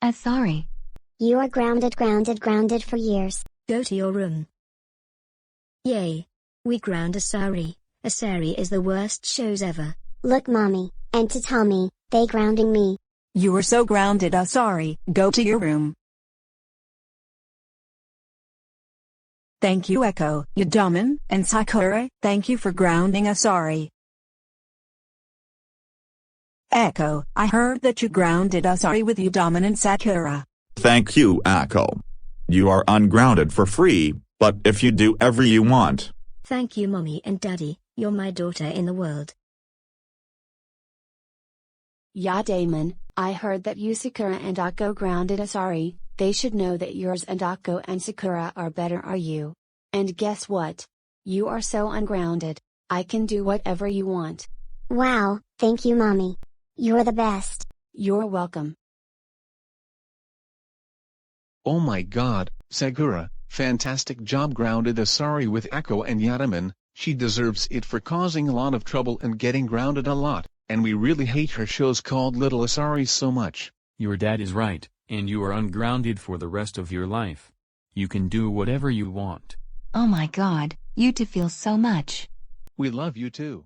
Asari. You are grounded for years. Go to your room. Yay. We ground Asari. Asari is the worst shows ever. Look mommy, and to Tommy, they grounding me. You are so grounded, Asari. Go to your room. Thank you Akko, Yadamon, and Sakura. Thank you for grounding Asari. Akko, I heard that you grounded Asari with Yadamon and Sakura. Thank you, Akko. You are ungrounded for free, but if you do whatever you want. Thank you mommy and daddy, you're my daughter in the world. Yadamon, I heard that you Sakura and Akko grounded Asari. They should know that yours and Akko and Sakura are better are you. And guess what? You are so ungrounded. I can do whatever you want. Wow, thank you mommy. You're the best. You're welcome. Oh my god, Sakura, fantastic job grounded Asari with Akko and Yadamon. She deserves it for causing a lot of trouble and getting grounded a lot, and we really hate her shows called Little Asari so much. Your dad is right, and you are ungrounded for the rest of your life. You can do whatever you want. Oh my god, you two feel so much. We love you too.